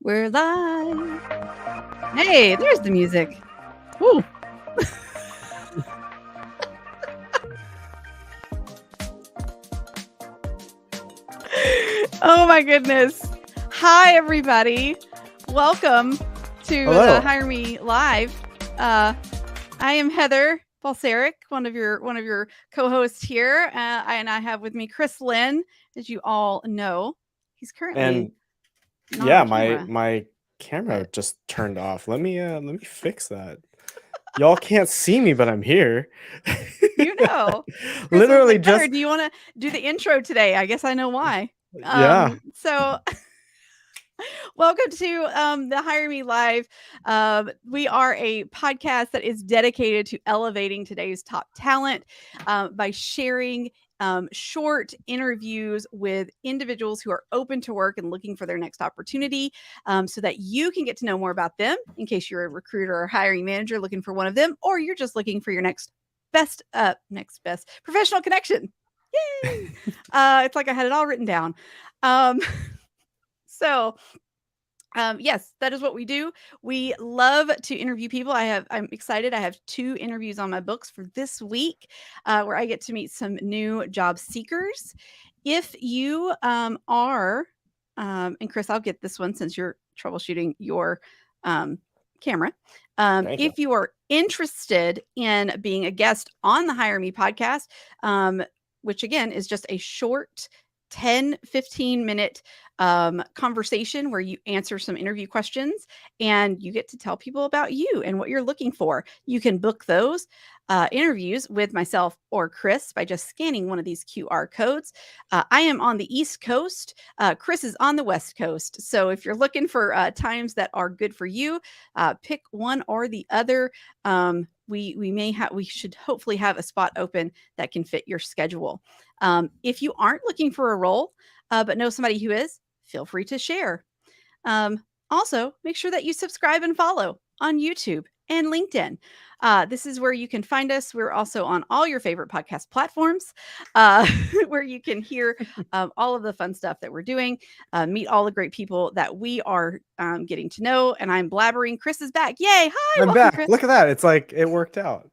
We're live. Hey, there's the music. Woo. Oh my goodness. Hi, everybody. Welcome to Hello. the Hire Me Live. I am Heather Balcerek, one of your co-hosts here, and I have with me Chris Lynn, as you all know. He's currently And not yeah, on camera. my camera but- just turned off. Let me fix that. Y'all can't see me, but I'm here. You know, Chris was Literally like, Heather, just do you want to do the intro today? I guess I know why. yeah. So welcome to the Hire Me Live. We are a podcast that is dedicated to elevating today's top talent by sharing short interviews with individuals who are open to work and looking for their next opportunity, so that you can get to know more about them in case you're a recruiter or hiring manager looking for one of them, or you're just looking for your next best professional connection. Yay! It's like I had it all written down. So yes, that is what we do. We love to interview people. I'm excited. I have 2 interviews on my books for this week, where I get to meet some new job seekers. If you are, and Chris, I'll get this one since you're troubleshooting your camera. Thank you. If you are interested in being a guest on the Hire Me podcast, which again is just a short 10-15 minute conversation where you answer some interview questions and you get to tell people about you and what you're looking for. You can book those interviews with myself or Chris by just scanning one of these QR codes. I am on the East Coast. Chris is on the West Coast. So if you're looking for times that are good for you, pick one or the other. We should hopefully have a spot open that can fit your schedule. If you aren't looking for a role, but know somebody who is, feel free to share. Also, make sure that you subscribe and follow on YouTube and LinkedIn. This is where you can find us. We're also on all your favorite podcast platforms, where you can hear all of the fun stuff that we're doing, meet all the great people that we are getting to know. And I'm blabbering. Chris is back. Yay. Hi. I'm Welcome, back. Chris. Look at that. It's like it worked out.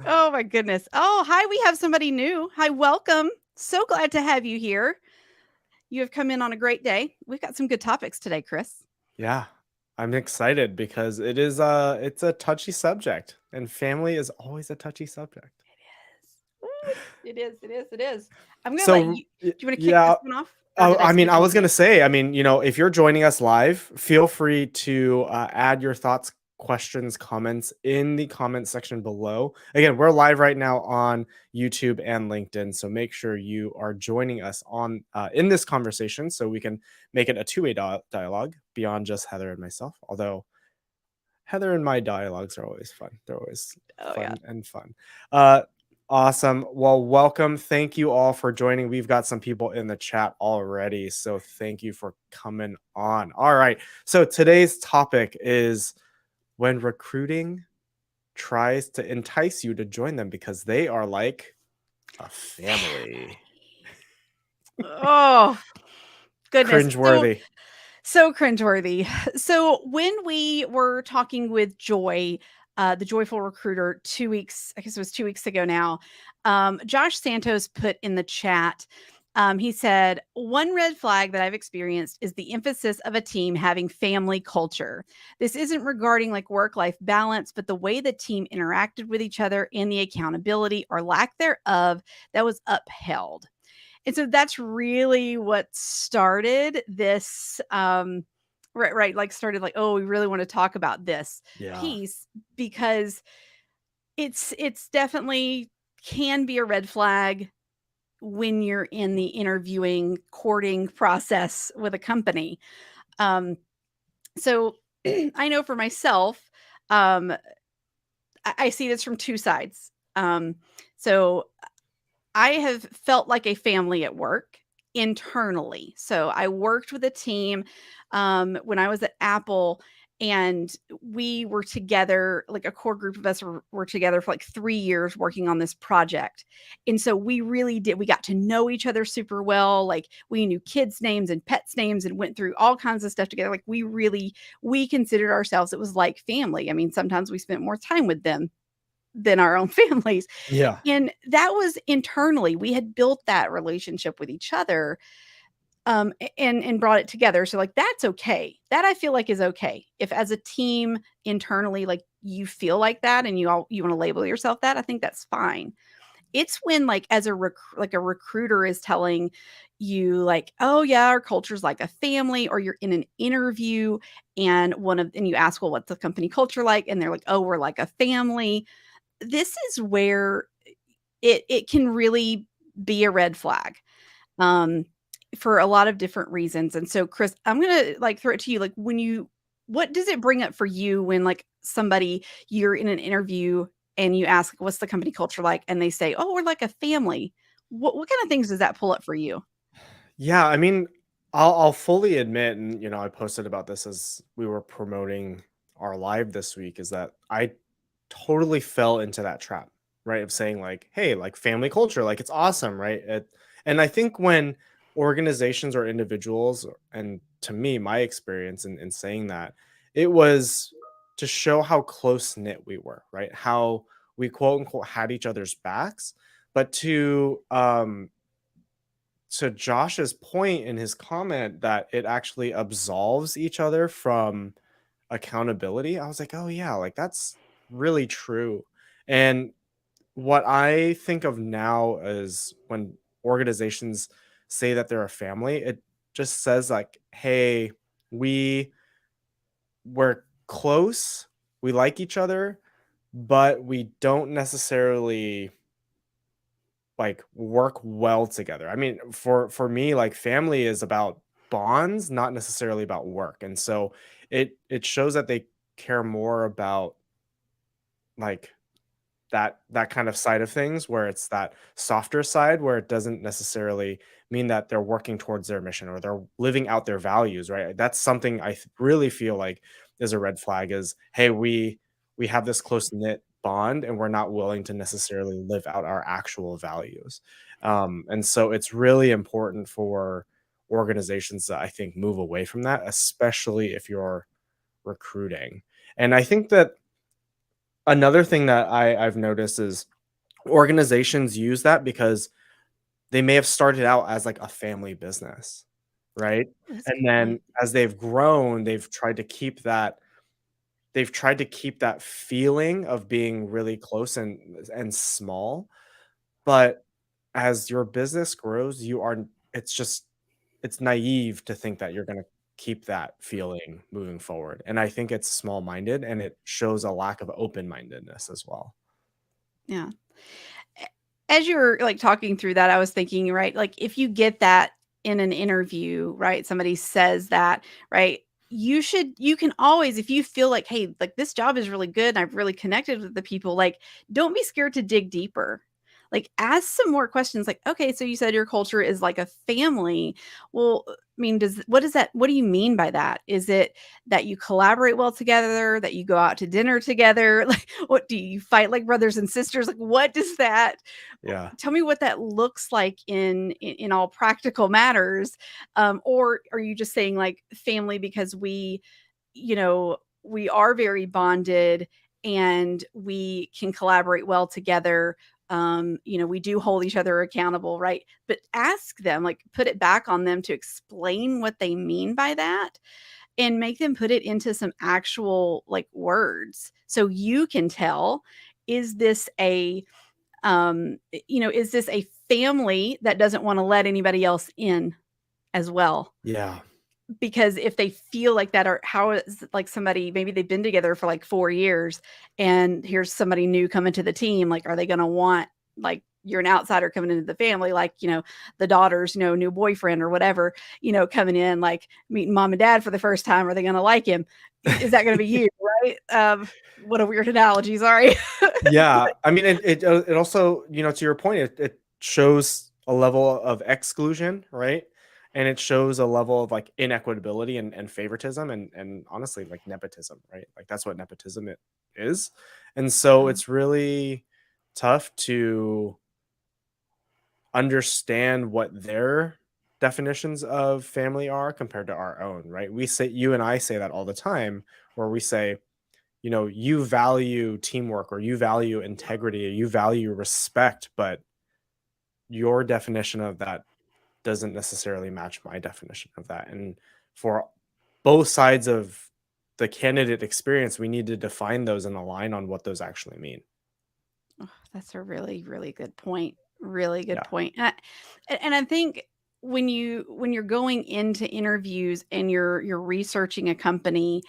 Oh, my goodness. Oh, hi. We have somebody new. Hi. Welcome. So glad to have you here. You have come in on a great day. We've got some good topics today, Chris. Yeah. I'm excited because it's a touchy subject, and family is always a touchy subject. It is. It is. I'm gonna let So you. Do you want to kick yeah, this one off? Or did I I mean, skip I was anything? going to say, if you're joining us live, feel free to add your thoughts, questions, comments in the comment section below. Again, we're live right now on YouTube and LinkedIn, so make sure you are joining us on in this conversation so we can make it a two-way dialogue beyond just Heather and myself. Although Heather and my dialogues are always fun. They're always fun and fun. Awesome. Well, welcome. Thank you all for joining. We've got some people in the chat already, so thank you for coming on. All right. So today's topic is when recruiting tries to entice you to join them because they are like a family. Oh, goodness. Cringeworthy. So cringeworthy. So when we were talking with Joy, the Joyful Recruiter, 2 weeks, I guess it was 2 weeks ago now, Josh Santos put in the chat, he said, one red flag that I've experienced is the emphasis of a team having family culture. This isn't regarding like work-life balance, but the way the team interacted with each other and the accountability or lack thereof that was upheld. And so that's really what started this right, like started like, oh, we really want to talk about this piece because it's definitely can be a red flag when you're in the interviewing courting process with a company. So I know for myself, I see this from 2 sides. So I have felt like a family at work internally. So I worked with a team when I was at Apple, And we were together, like a core group of us were together for like 3 years working on this project. And so we really did, we got to know each other super well. Like we knew kids' names and pets' names and went through all kinds of stuff together. Like we considered ourselves, it was like family. I mean, sometimes we spent more time with them than our own families. Yeah. And that was internally, we had built that relationship with each other, and brought it together. So like that's okay. That I feel like is okay. If as a team internally, like you feel like that and you want to label yourself that, I think that's fine. It's when like as like a recruiter is telling you like, oh yeah, our culture's like a family, or you're in an interview and you ask, well, what's the company culture like? And they're like, oh, we're like a family. This is where it can really be a red flag, um, for a lot of different reasons. And so, Chris, I'm gonna like throw it to you. Like, what does it bring up for you when like you're in an interview and you ask, "What's the company culture like?" and they say, "Oh, we're like a family." What kind of things does that pull up for you? Yeah, I mean, I'll fully admit, and I posted about this as we were promoting our live this week, is that I totally fell into that trap, right? Of saying like, hey, like family culture, like it's awesome, right? And I think when organizations or individuals, and to me, my experience in saying that, it was to show how close knit we were, right? How we quote unquote had each other's backs, but to Josh's point in his comment that it actually absolves each other from accountability, I was like, "Oh, yeah, like, that's really true." And what I think of now is when organizations say that they're a family, it just says like, "Hey, we we're close, we like each other, but we don't necessarily like work well together." I mean, for me, like family is about bonds, not necessarily about work. And so it shows that they care more about like that kind of side of things, where it's that softer side where it doesn't necessarily mean that they're working towards their mission or they're living out their values, right? That's something really feel like is a red flag, is hey, we have this close knit bond and we're not willing to necessarily live out our actual values. And so it's really important for organizations that I think move away from that, especially if you're recruiting. And I think that another thing that I've noticed is organizations use that because they may have started out as like a family business, right? That's a And good then point. as they've grown, they've tried to keep that feeling of being really close and small. But as your business grows, it's naive to think that you're going to keep that feeling moving forward. And I think it's small-minded and it shows a lack of open-mindedness as well. Yeah. As you were like talking through that, I was thinking, right, like if you get that in an interview, right, somebody says that, right, you can always, if you feel like, hey, like this job is really good and I've really connected with the people, like don't be scared to dig deeper. Like ask some more questions like, okay, so you said your culture is like a family. Well, I mean, what do you mean by that? Is it that you collaborate well together, that you go out to dinner together? Like what, do you fight like brothers and sisters? Like what does that, Yeah. tell me what that looks like in all practical matters, or are you just saying like family because we are very bonded and we can collaborate well together, we do hold each other accountable, right? But ask them, like put it back on them to explain what they mean by that and make them put it into some actual like words so you can tell, is this a is this a family that doesn't want to let anybody else in as well? Yeah. Because if they feel like that, or how is like somebody, maybe they've been together for like 4 years and here's somebody new coming to the team, like, are they going to want, like, you're an outsider coming into the family, like, the daughter's, new boyfriend or whatever, coming in, like meeting mom and dad for the first time. Are they going to like him? Is that going to be you? Right. What a weird analogy. Sorry. Yeah, I mean, it also, to your point, it shows a level of exclusion, right? and it shows a level of like inequitability and favoritism and honestly like nepotism, right? Like that's what nepotism it is. And so Yeah. it's really tough to understand what their definitions of family are compared to our own, right? We say, you and I say that all the time, where we say, you know, you value teamwork or you value integrity or you value respect, but your definition of that doesn't necessarily match my definition of that. And for both sides of the candidate experience, we need to define those and align on what those actually mean. Oh, that's a really, really good point. Really good Yeah. point. And I think when you're going into interviews and you're researching a company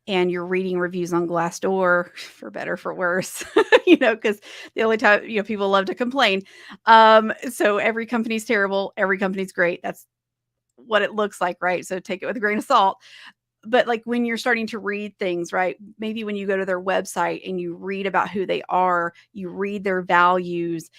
and you're reading reviews on Glassdoor, for better for worse, because the only time people love to complain. So every company's terrible, every company's great. That's what it looks like, right? So take it with a grain of salt. But like when you're starting to read things, right? Maybe when you go to their website and you read about who they are, you read their values,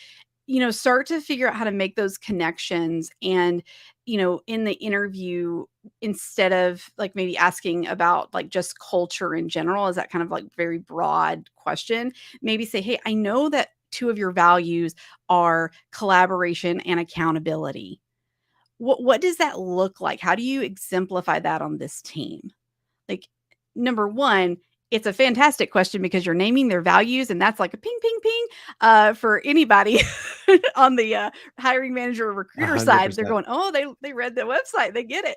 start to figure out how to make those connections. And, in the interview, instead of like maybe asking about like just culture in general, is that kind of like very broad question, maybe say, hey, I know that two of your values are collaboration and accountability. What does that look like? How do you exemplify that on this team? Like, number 1, it's a fantastic question because you're naming their values, and that's like a ping, ping, ping, for anybody on the, hiring manager or recruiter side. They're 100%. going, "Oh, they read the website, they get it."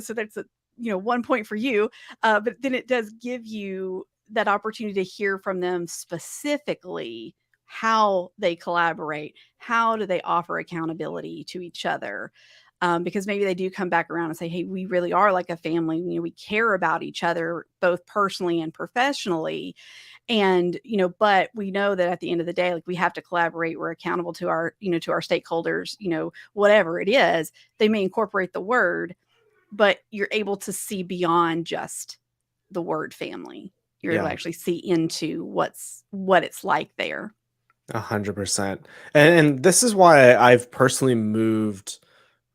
So that's 1 point for you, but then it does give you that opportunity to hear from them specifically how they collaborate, how do they offer accountability to each other, because maybe they do come back around and say, "Hey, we really are like a family. We care about each other both personally and professionally." And but we know that at the end of the day, like we have to collaborate. We're accountable to our stakeholders. Whatever it is, they may incorporate the word, but you're able to see beyond just the word family. You're able to Yeah. actually see into what it's like there. 100%. And this is why I've personally moved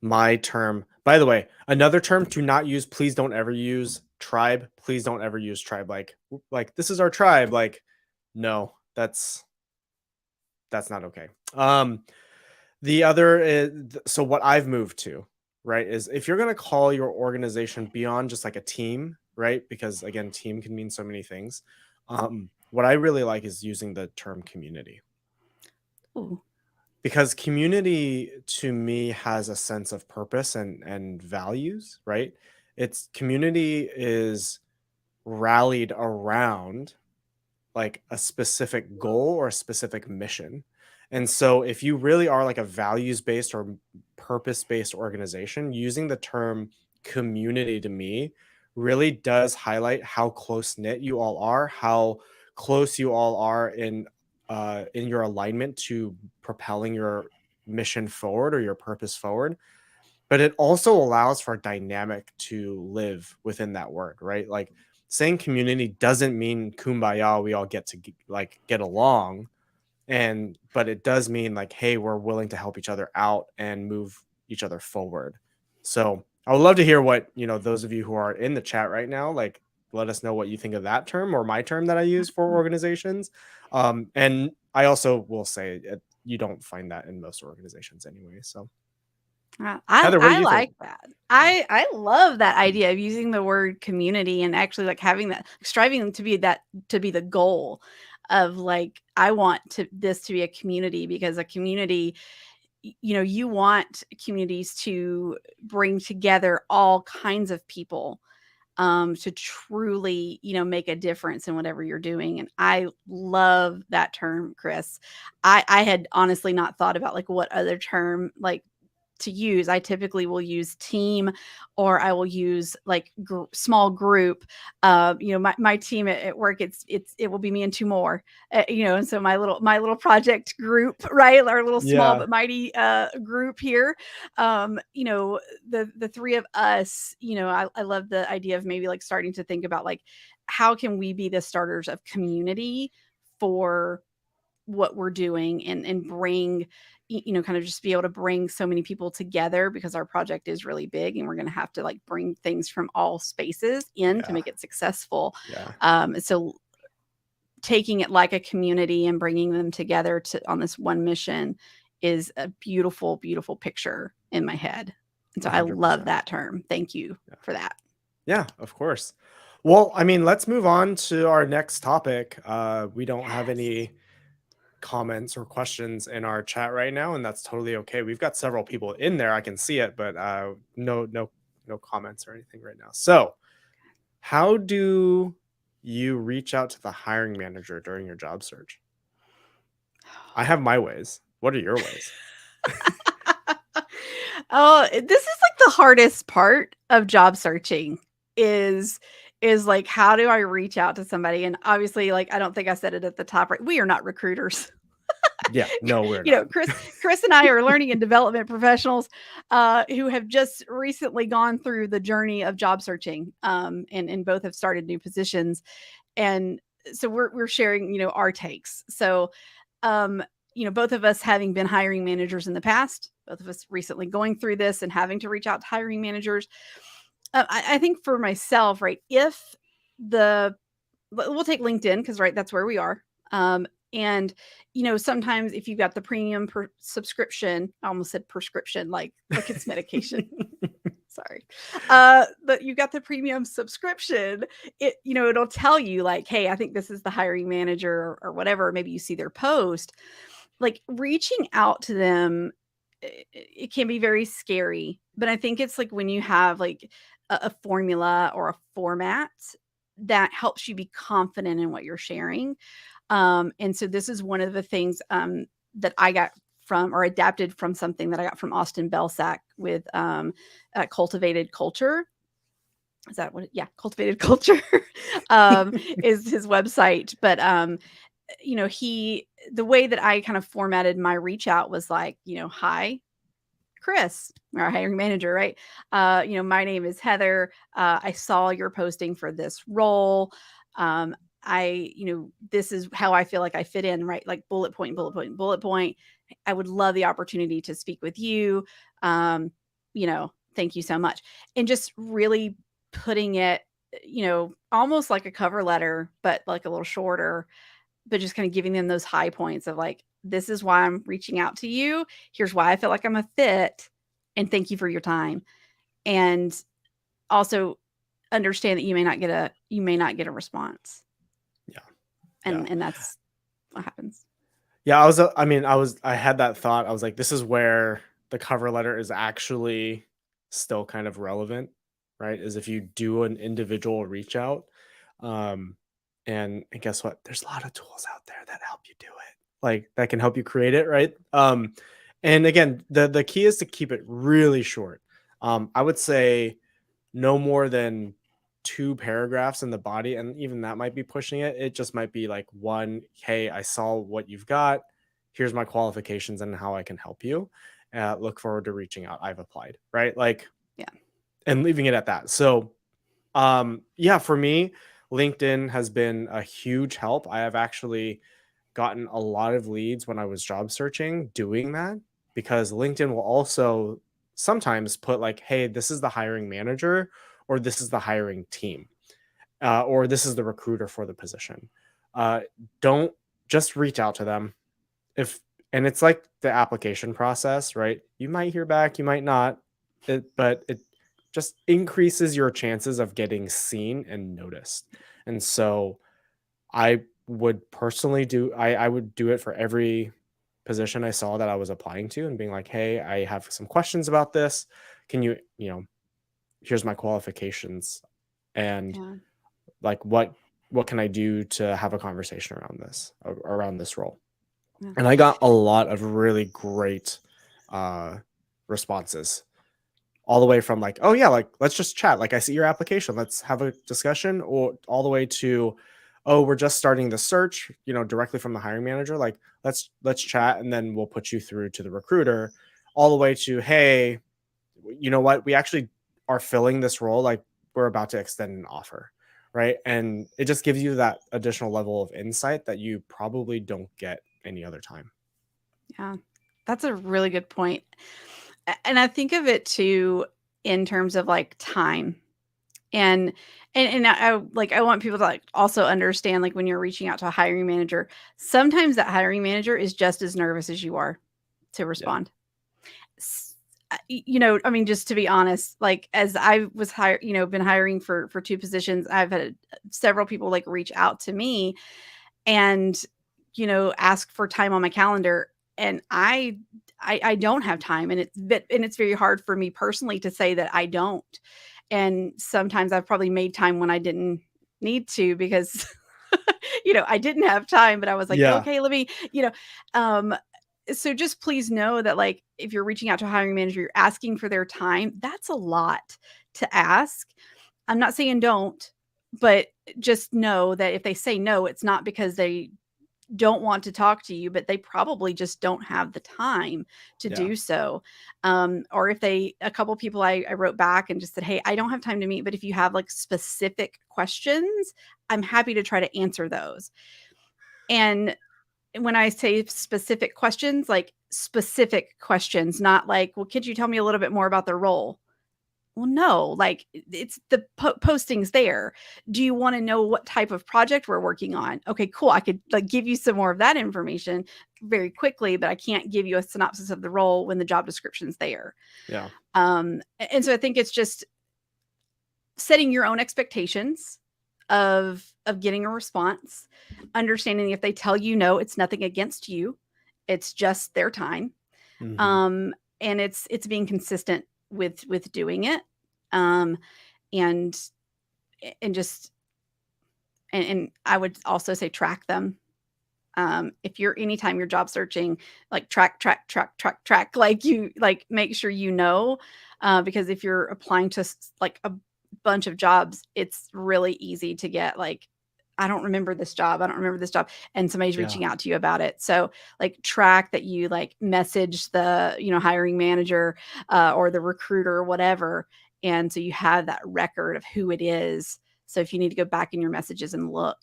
my term. By the way, another term to not use, please don't ever use tribe. Please don't ever use tribe. Like this is our tribe. Like, no, that's not okay. The other is, so what I've moved to, right, is if you're gonna call your organization beyond just like a team, right? Because again, team can mean so many things. What I really like is using the term community, Ooh. because community to me has a sense of purpose and values, right? It's community is rallied around like a specific goal or a specific mission. And so if you really are like a values-based or purpose-based organization, using the term community to me really does highlight how close knit you all are, how close you all are in your alignment to propelling your mission forward or your purpose forward. But it also allows for a dynamic to live within that word, right? Like saying community doesn't mean kumbaya, we all get to like get along, and but it does mean like, hey, we're willing to help each other out and move each other forward. So I would love to hear what, those of you who are in the chat right now, like, let us know what you think of that term or my term that I use for organizations. And I also will say you don't find that in most organizations anyway. So I Heather, what do I you think? like that. Yeah. I love that idea of using the word community and actually like having that striving to be the goal of like I want to this to be a community because a community you want communities to bring together all kinds of people to truly make a difference in whatever you're doing. And I love that term, Chris. I had honestly not thought about like what other term like to use. I typically will use team or I will use like small group. My team at work, it will be me and two more, and so my little project group, right? Our little small Yeah. but mighty group here. The three of us, I love the idea of maybe like starting to think about like how can we be the starters of community for what we're doing and bring, kind of just be able to bring so many people together, because our project is really big and we're going to have to like bring things from all spaces in to Yeah. make it successful. Yeah. So taking it like a community and bringing them together on this one mission is a beautiful, beautiful picture in my head. And so I love 100%. that term. Thank you Yeah. for that. Yeah, of course. Well, I mean, let's move on to our next topic. We don't have Yes. any comments or questions in our chat right now, and that's totally okay. We've got several people in there. I can see it, but no comments or anything right now. So, how do you reach out to the hiring manager during your job search? I have my ways. What are your ways? Oh, this is like the hardest part of job searching is like, how do I reach out to somebody? And obviously, like, I don't think I said it at the top, right? We are not recruiters. Yeah, no, we're not. Chris and I are learning and development professionals who have just recently gone through the journey of job searching, and both have started new positions. And so we're sharing, our takes. So, um, both of us having been hiring managers in the past, both of us recently going through this and having to reach out to hiring managers. I think for myself, right, if the we'll take LinkedIn because right, that's where we are. And sometimes if you've got the premium subscription, I almost said prescription, like it's medication. Sorry. But you've got the premium subscription, it'll tell you like, hey, I think this is the hiring manager or whatever. Maybe you see their post. Like reaching out to them, it can be very scary. But I think it's like when you have like a formula or a format that helps you be confident in what you're sharing. And so this is one of the things that I got from or adapted from something that I got from Austin Belcerek with Cultivated Culture. Is that what? Yeah, Cultivated Culture is his website. But the way that I kind of formatted my reach out was like, hi, Chris, our hiring manager, right? My name is Heather. I saw your posting for this role. This is how I feel like I fit in, right? Like bullet point, bullet point, bullet point. I would love the opportunity to speak with you. Thank you so much. And just really putting it, almost like a cover letter, but like a little shorter, but just kind of giving them those high points of like, this is why I'm reaching out to you. Here's why I feel like I'm a fit. And thank you for your time. And also understand that you may not get a response. Yeah. And that's what happens. Yeah, I had that thought. I was like, this is where the cover letter is actually still kind of relevant, right? Is if you do an individual reach out. Um, and guess what? There's a lot of tools out there that help you do it, like that can help you create it, right? And again, the key is to keep it really short. I would say no more than 2 paragraphs in the body, and even that might be pushing it. It just might be like one, hey, I saw what you've got. Here's my qualifications and how I can help you. Look forward to reaching out. I've applied, right? Like, Yeah. and leaving it at that. So, yeah, for me, LinkedIn has been a huge help. I have actually gotten a lot of leads when I was job searching doing that, because LinkedIn will also sometimes put like, hey, this is the hiring manager, or this is the hiring team, or this is the recruiter for the position. Uh, don't just reach out to them. If and it's like the application process, right? You might hear back, you might not, but it just increases your chances of getting seen and noticed. And so I would personally I would do it for every position I saw that I was applying to, and being like, "Hey, I have some questions about this. Can here's my qualifications, and Yeah. like what can I do to have a conversation around this role?" Yeah. And I got a lot of really great uh responses, all the way from like, oh yeah, like let's just chat, like I see your application, let's have a discussion, or all the way to, oh, we're just starting the search, directly from the hiring manager, like let's chat and then we'll put you through to the recruiter, all the way to, hey, you know what, we actually are filling this role, like we're about to extend an offer, right? And it just gives you that additional level of insight that you probably don't get any other time. Yeah. That's a really good point. And I think of it too in terms of like time. And I like I want people to like also understand like when you're reaching out to a hiring manager, sometimes that hiring manager is just as nervous as you are to Yeah. respond. I mean, just to be honest, like as I was been hiring for two positions, I've had several people like reach out to me and ask for time on my calendar, and I don't have time, and it's very hard for me personally to say that I don't. And sometimes I've probably made time when I didn't need to because I didn't have time, but I was like, Yeah. okay, let me, um so just please know that like if you're reaching out to a hiring manager, you're asking for their time. That's a lot to ask. I'm not saying don't, but just know that if they say no, it's not because they don't want to talk to you, but they probably just don't have the time to Yeah. do so. Or if a couple people I wrote back and just said, hey, I don't have time to meet, but if you have like specific questions, I'm happy to try to answer those. And when I say specific questions, like specific questions, not like, well, could you tell me a little bit more about the role? Well, no, like it's the postings there. Do you want to know what type of project we're working on? Okay, cool. I could like give you some more of that information very quickly, but I can't give you a synopsis of the role when the job description's there. Yeah. And so I think it's just setting your own expectations of getting a response, understanding if they tell you no, it's nothing against you, it's just their time. Hmm. um and it's being consistent with doing it. um and and just and I would also say track them. If you're anytime you're job searching, like track, like you like make sure because if you're applying to like a bunch of jobs, it's really easy to get like, I don't remember this job. I don't remember this job. And somebody's Yeah. reaching out to you about it. So like track that you like message the, hiring manager or the recruiter or whatever. And so you have that record of who it is. So if you need to go back in your messages and look.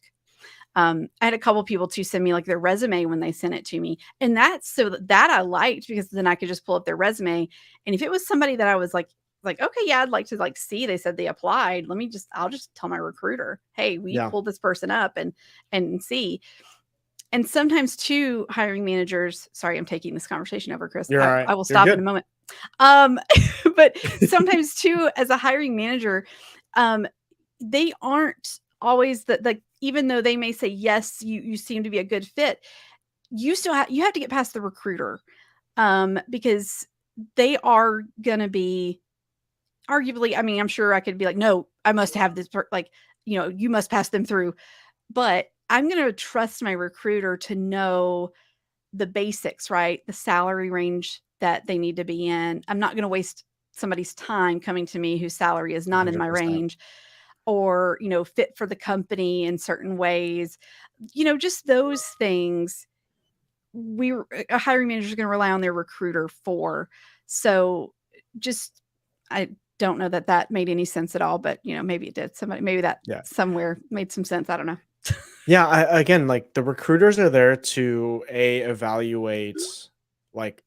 I had a couple people to send me like their resume when they sent it to me. And that I liked because then I could just pull up their resume. And if it was somebody that I was like, okay, yeah, I'd like to like see, they said they applied. I'll just tell my recruiter, hey, we Yeah. pull this person up and see. And sometimes too, hiring managers, sorry, I'm taking this conversation over, Chris. You're all right. I will You're stop in a good. moment. Um, but sometimes too, as a hiring manager, um, they aren't always like, even though they may say, yes, you seem to be a good fit, you have to get past the recruiter. Because they are going to be arguably, I mean, I'm sure I could be like, no, I must have this, like, you must pass them through. But I'm going to trust my recruiter to know the basics, right? The salary range that they need to be in. I'm not going to waste somebody's time coming to me whose salary is not in my 100%. range, or, fit for the company in certain ways. Just those things a hiring manager is going to rely on their recruiter for. So just, I don't know that made any sense at all, but maybe it did. Maybe that Yeah. somewhere made some sense. I don't know. Yeah. Again, like the recruiters are there to evaluate like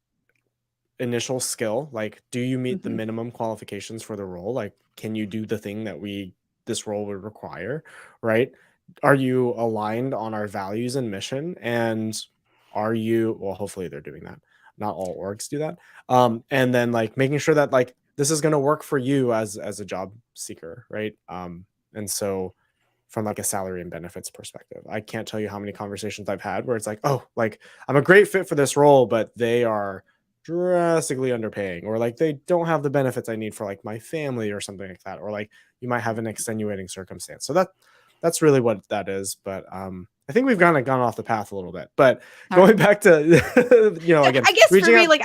initial skill. Like, do you meet the Hmm. minimum qualifications for the role? Like, can you do the thing that this role would require? Right? Are you aligned on our values and mission? And well, hopefully they're doing that. Not all orgs do that. And then like making sure that like this is going to work for you as a job seeker, right? And so from like a salary and benefits perspective, I can't tell you how many conversations I've had where it's like, oh, like I'm a great fit for this role, but they are drastically underpaying, or like they don't have the benefits I need for like my family or something like that, or like you might have an extenuating circumstance. So that's really what that is. But I think we've kind of gone off the path a little bit. But Sorry. going back to again I guess for reaching me, out, like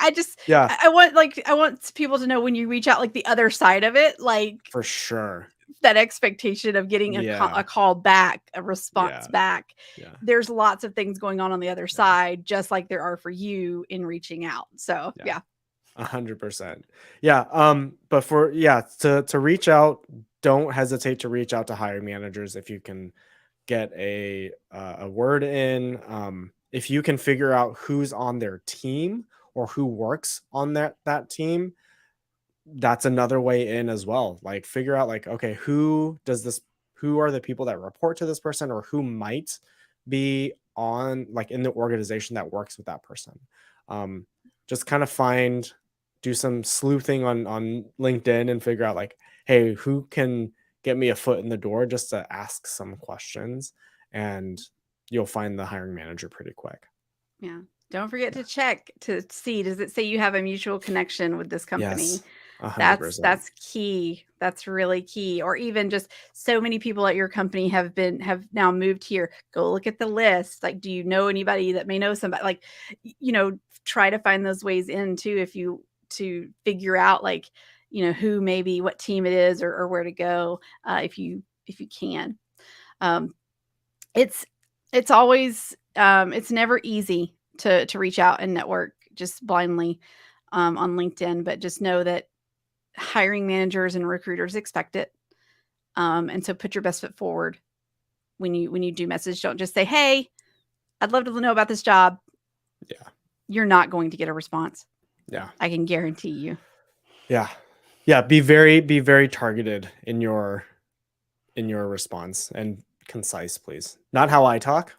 yeah, I want people to know when you reach out, like the other side of it, like for sure, that expectation of getting a yeah, call back, a response yeah, back. yeah, There's lots of things going on the other yeah, side, just like there are for you in reaching out. So yeah. yeah. 100%. Yeah. But to reach out, don't hesitate to reach out to hiring managers if you can get a word in. if you can figure out who's on their team or who works on that team, that's another way in as well. Like figure out like, okay, who are the people that report to this person, or who might be on like in the organization that works with that person. Um, just kind of do some sleuthing on LinkedIn and figure out like, hey, who can get me a foot in the door just to ask some questions, and you'll find the hiring manager pretty quick. Yeah. Don't forget to check to see, does it say you have a mutual connection with this company? Yes, 100%. That's key. That's really key. Or even just so many people at your company have now moved here. Go look at the list. Like, do you know anybody that may know somebody? Like, try to find those ways in too, if you to figure out like, who maybe what team it is, or where to go, if you can. Um, it's always it's never easy to reach out and network just blindly on LinkedIn, but just know that hiring managers and recruiters expect it. And so put your best foot forward when you do message. Don't just say, "Hey, I'd love to know about this job." Yeah. You're not going to get a response. Yeah. I can guarantee you. Yeah. Yeah. Be very targeted in your response, and concise, please. Not how I talk.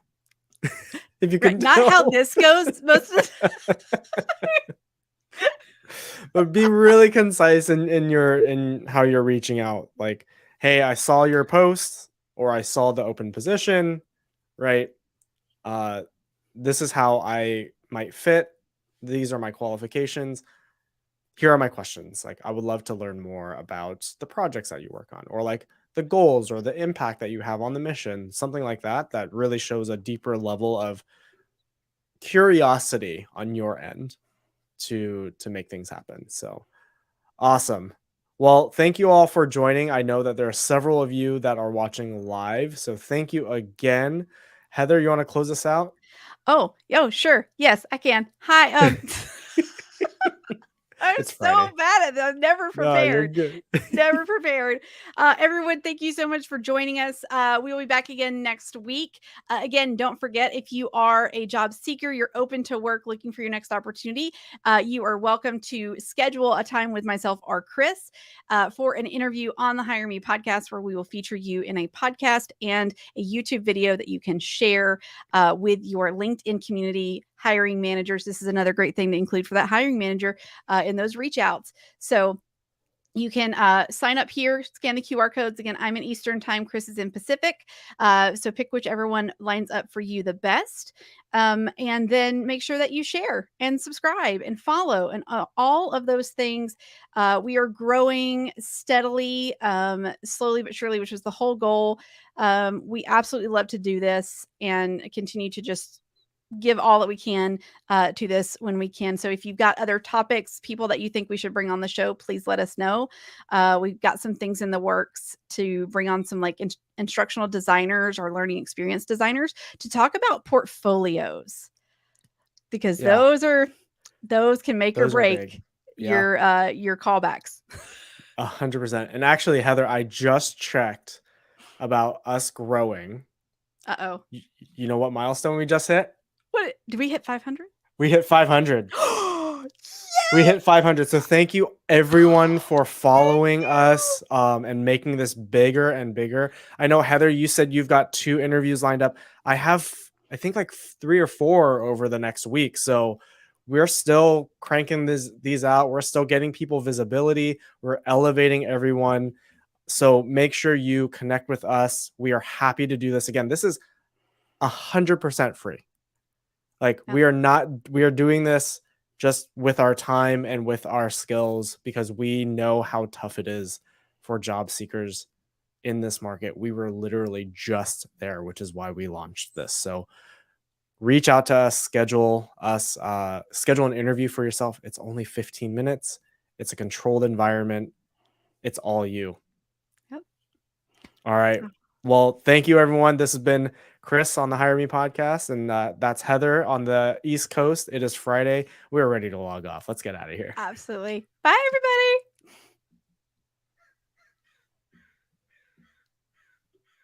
If you Right. can Not how tell. this goes most of the But be really concise in how you're reaching out. Like, hey, I saw your post, or I saw the open position, right? Uh, this is how I might fit. These are my qualifications. Here are my questions. Like, I would love to learn more about the projects that you work on, or like the goals or the impact that you have on the mission, something like that, that really shows a deeper level of curiosity on your end to make things happen. So awesome. Well, thank you all for joining. I know that there are several of you that are watching live, so thank you again. Heather, you want to close us out? Oh, sure. Yes, I can. Hi. I'm It's so Friday. bad at that. I'm never No, you're prepared. good. Never prepared. Everyone, thank you so much for joining us. We will be back again next week. Again, don't forget, if you are a job seeker, you're open to work, looking for your next opportunity, you are welcome to schedule a time with myself or Chris for an interview on the Hire Me podcast, where we will feature you in a podcast and a YouTube video that you can share with your LinkedIn community hiring managers. This is another great thing to include for that hiring manager in those reach outs. So you can sign up here, scan the QR codes. Again, I'm in Eastern time, Chris is in Pacific. So pick whichever one lines up for you the best. And then make sure that you share and subscribe and follow and all of those things. We are growing steadily, slowly but surely, which is the whole goal. We absolutely love to do this and continue to just give all that we can to this when we can. So if you've got other topics, people that you think we should bring on the show, please let us know. We've got some things in the works to bring on some like instructional designers or learning experience designers to talk about portfolios, because Yeah, those can make or those are big. break Yeah, your callbacks. 100%. And actually, Heather, I just checked about us growing. Uh-oh. You know what milestone we just hit? What did we hit 500? We hit 500. We Yay! hit 500. So thank you everyone for Thank following you. us and making this bigger and bigger. I know, Heather, you said you've got 2 interviews lined up. I have, I think, like 3 or 4 over the next week. So we're still cranking these out. We're still getting people visibility. We're elevating everyone. So make sure you connect with us. We are happy to do this again. This is 100% free. Like, Yeah. we are doing this just with our time and with our skills, because we know how tough it is for job seekers in this market. We were literally just there, which is why we launched this. So reach out to us, schedule an interview for yourself. It's only 15 minutes. It's a controlled environment. It's all you. Yep. All right. Well, thank you, everyone. This has been Chris on the Hire Me podcast, and that's Heather on the East Coast. It is Friday. We're ready to log off. Let's get out of here. Absolutely. Bye, everybody.